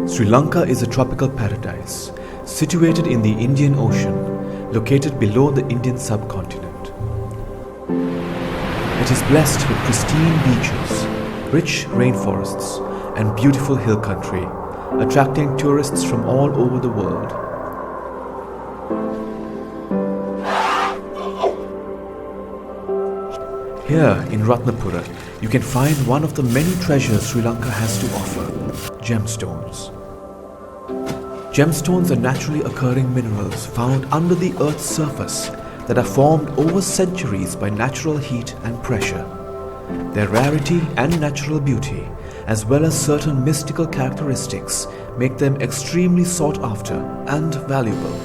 Sri Lanka is a tropical paradise, situated in the Indian Ocean, located below the Indian subcontinent. It is blessed with pristine beaches, rich rainforests, and beautiful hill country, attracting tourists from all over the world. Here in Ratnapura, you can find one of the many treasures Sri Lanka has to offer: gemstones. Gemstones are naturally occurring minerals found under the Earth's surface that are formed over centuries by natural heat and pressure. Their rarity and natural beauty, as well as certain mystical characteristics, make them extremely sought after and valuable.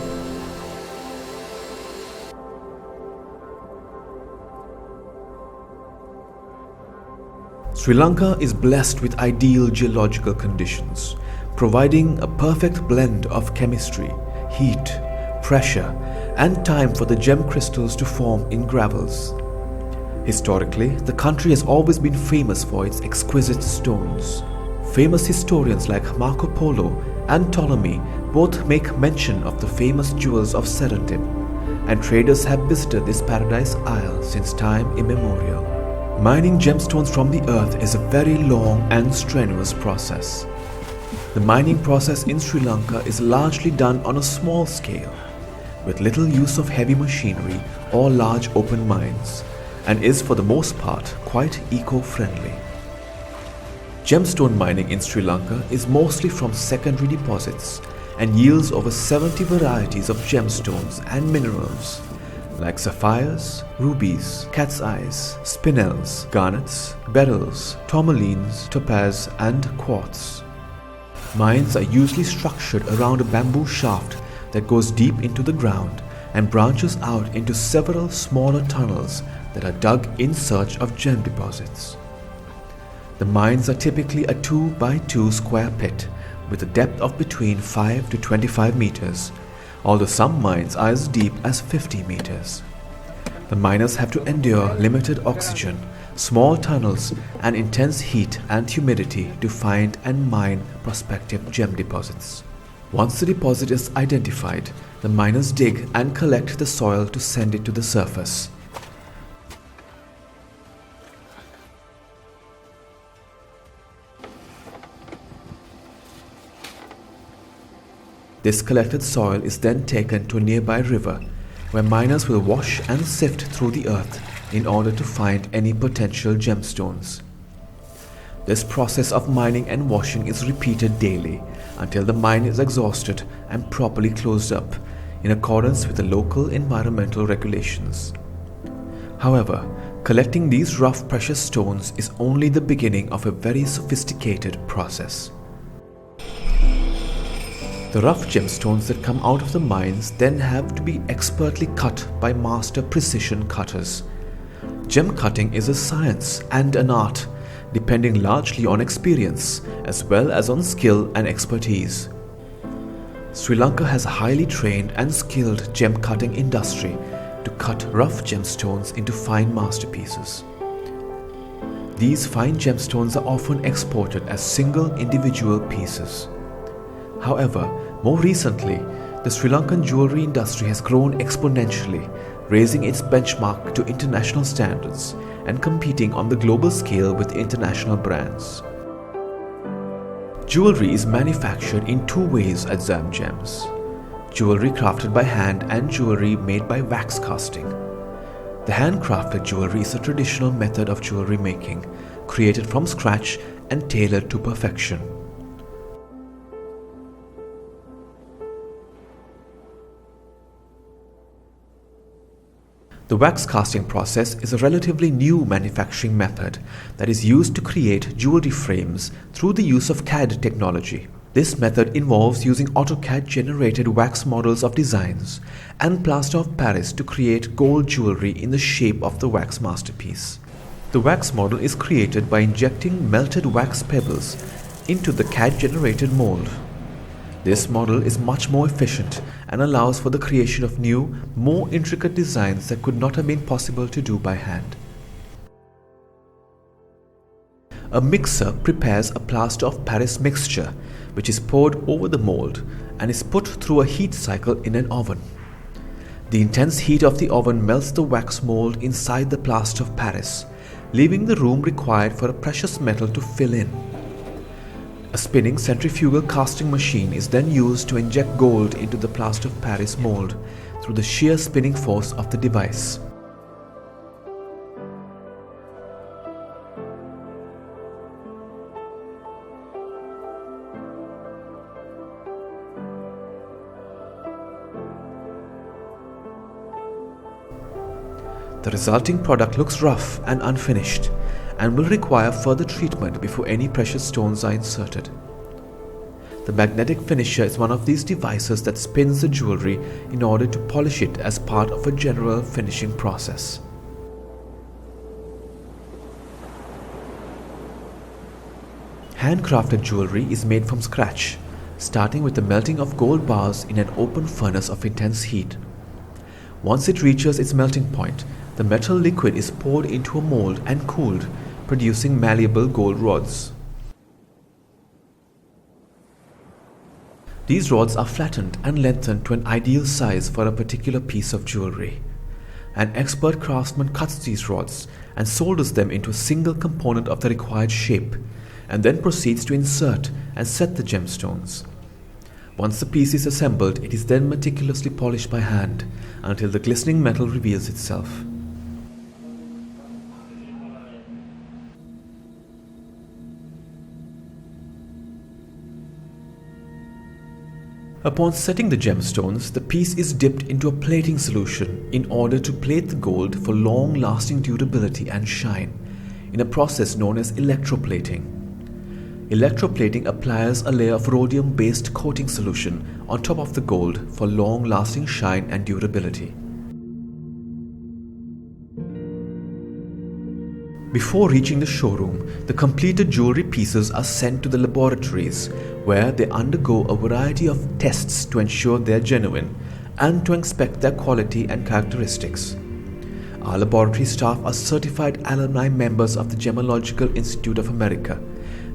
Sri Lanka is blessed with ideal geological conditions, providing a perfect blend of chemistry, heat, pressure, and time for the gem crystals to form in gravels. Historically, the country has always been famous for its exquisite stones. Famous historians like Marco Polo and Ptolemy both make mention of the famous jewels of Serendip, and traders have visited this paradise isle since time immemorial. Mining gemstones from the earth is a very long and strenuous process. The mining process in Sri Lanka is largely done on a small scale, with little use of heavy machinery or large open mines, and is for the most part quite eco-friendly. Gemstone mining in Sri Lanka is mostly from secondary deposits and yields over 70 varieties of gemstones and minerals like sapphires, rubies, cat's eyes, spinels, garnets, beryls, tourmalines, topaz, and quartz. Mines are usually structured around a bamboo shaft that goes deep into the ground and branches out into several smaller tunnels that are dug in search of gem deposits. The mines are typically a 2 by 2 square pit with a depth of between 5 to 25 meters, although some mines are as deep as 50 meters. The miners have to endure limited oxygen, small tunnels, and intense heat and humidity to find and mine prospective gem deposits. Once the deposit is identified, the miners dig and collect the soil to send it to the surface. This collected soil is then taken to a nearby river, where miners will wash and sift through the earth in order to find any potential gemstones. This process of mining and washing is repeated daily until the mine is exhausted and properly closed up in accordance with the local environmental regulations. However, collecting these rough precious stones is only the beginning of a very sophisticated process. The rough gemstones that come out of the mines then have to be expertly cut by master precision cutters. Gem cutting is a science and an art, depending largely on experience as well as on skill and expertise. Sri Lanka has a highly trained and skilled gem cutting industry to cut rough gemstones into fine masterpieces. These fine gemstones are often exported as single individual pieces. However, more recently, the Sri Lankan jewelry industry has grown exponentially, raising its benchmark to international standards and competing on the global scale with international brands. Jewelry is manufactured in two ways at ZAM Gems: jewelry crafted by hand and jewelry made by wax casting. The handcrafted jewelry is a traditional method of jewelry making, created from scratch and tailored to perfection. The wax casting process is a relatively new manufacturing method that is used to create jewelry frames through the use of CAD technology. This method involves using AutoCAD-generated wax models of designs and plaster of Paris to create gold jewelry in the shape of the wax masterpiece. The wax model is created by injecting melted wax pebbles into the CAD-generated mold. This model is much more efficient and allows for the creation of new, more intricate designs that could not have been possible to do by hand. A mixer prepares a plaster of Paris mixture, which is poured over the mold and is put through a heat cycle in an oven. The intense heat of the oven melts the wax mold inside the plaster of Paris, leaving the room required for a precious metal to fill in. A spinning centrifugal casting machine is then used to inject gold into the plaster of Paris mold through the sheer spinning force of the device. The resulting product looks rough and unfinished and will require further treatment before any precious stones are inserted. The magnetic finisher is one of these devices that spins the jewelry in order to polish it as part of a general finishing process. Handcrafted jewelry is made from scratch, starting with the melting of gold bars in an open furnace of intense heat. Once it reaches its melting point, the metal liquid is poured into a mold and cooled, producing malleable gold rods. These rods are flattened and lengthened to an ideal size for a particular piece of jewelry. An expert craftsman cuts these rods and solders them into a single component of the required shape, and then proceeds to insert and set the gemstones. Once the piece is assembled, it is then meticulously polished by hand until the glistening metal reveals itself. Upon setting the gemstones, the piece is dipped into a plating solution in order to plate the gold for long-lasting durability and shine, in a process known as electroplating. Electroplating applies a layer of rhodium-based coating solution on top of the gold for long-lasting shine and durability. Before reaching the showroom, the completed jewelry pieces are sent to the laboratories, where they undergo a variety of tests to ensure they are genuine and to inspect their quality and characteristics. Our laboratory staff are certified alumni members of the Gemological Institute of America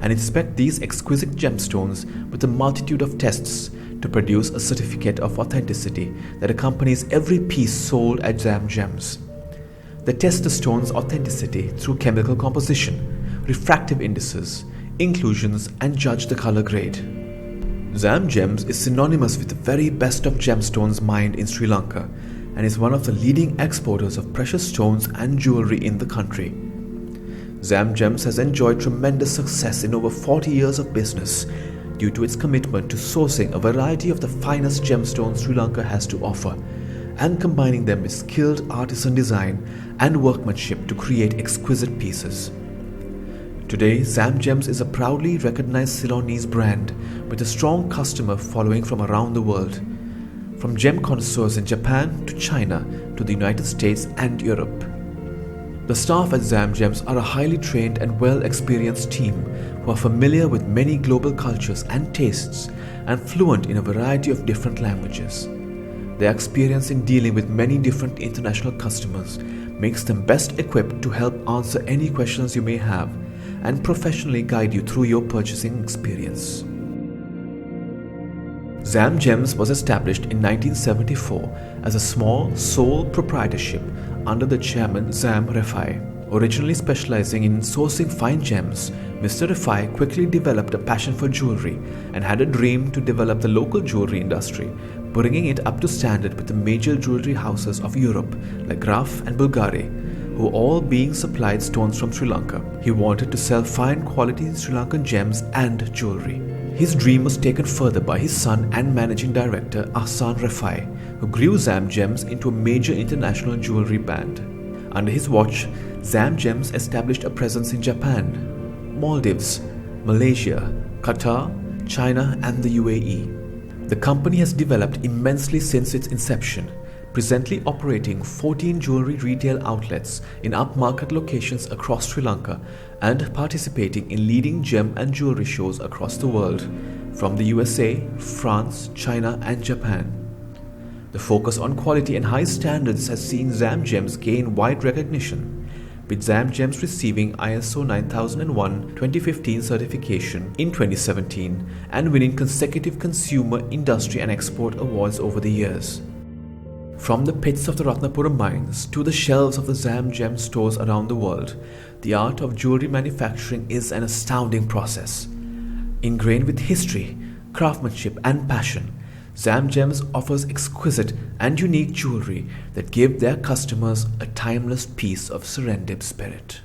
and inspect these exquisite gemstones with a multitude of tests to produce a certificate of authenticity that accompanies every piece sold at ZAM Gems. They test the stone's authenticity through chemical composition, refractive indices, inclusions, and judge the color grade. ZAM Gems is synonymous with the very best of gemstones mined in Sri Lanka and is one of the leading exporters of precious stones and jewelry in the country. ZAM Gems has enjoyed tremendous success in over 40 years of business due to its commitment to sourcing a variety of the finest gemstones Sri Lanka has to offer and combining them with skilled artisan design and workmanship to create exquisite pieces. Today, ZAM Gems is a proudly recognized Ceylonese brand with a strong customer following from around the world, from gem connoisseurs in Japan to China to the United States and Europe. The staff at ZAM Gems are a highly trained and well-experienced team who are familiar with many global cultures and tastes and fluent in a variety of different languages. Their experience in dealing with many different international customers makes them best equipped to help answer any questions you may have and professionally guide you through your purchasing experience. ZAM Gems was established in 1974 as a small sole proprietorship under the chairman ZAM Refai. Originally specializing in sourcing fine gems, Mr. Refai quickly developed a passion for jewelry and had a dream to develop the local jewelry industry, bringing it up to standard with the major jewelry houses of Europe like Graf and Bulgari, who all being supplied stones from Sri Lanka. He wanted to sell fine quality Sri Lankan gems and jewelry. His dream was taken further by his son and managing director Ahsan Refai, who grew ZAM Gems into a major international jewelry brand. Under his watch, ZAM Gems established a presence in Japan, Maldives, Malaysia, Qatar, China and the UAE. The company has developed immensely since its inception, presently operating 14 jewelry retail outlets in upmarket locations across Sri Lanka and participating in leading gem and jewelry shows across the world, from the USA, France, China and Japan. The focus on quality and high standards has seen ZAM Gems gain wide recognition, with ZAM Gems receiving ISO 9001-2015 certification in 2017 and winning consecutive consumer, industry and export awards over the years. From the pits of the Ratnapuram mines to the shelves of the ZAM Gems stores around the world, the art of jewelry manufacturing is an astounding process. Ingrained with history, craftsmanship and passion, ZAM Gems offers exquisite and unique jewelry that give their customers a timeless piece of serendip spirit.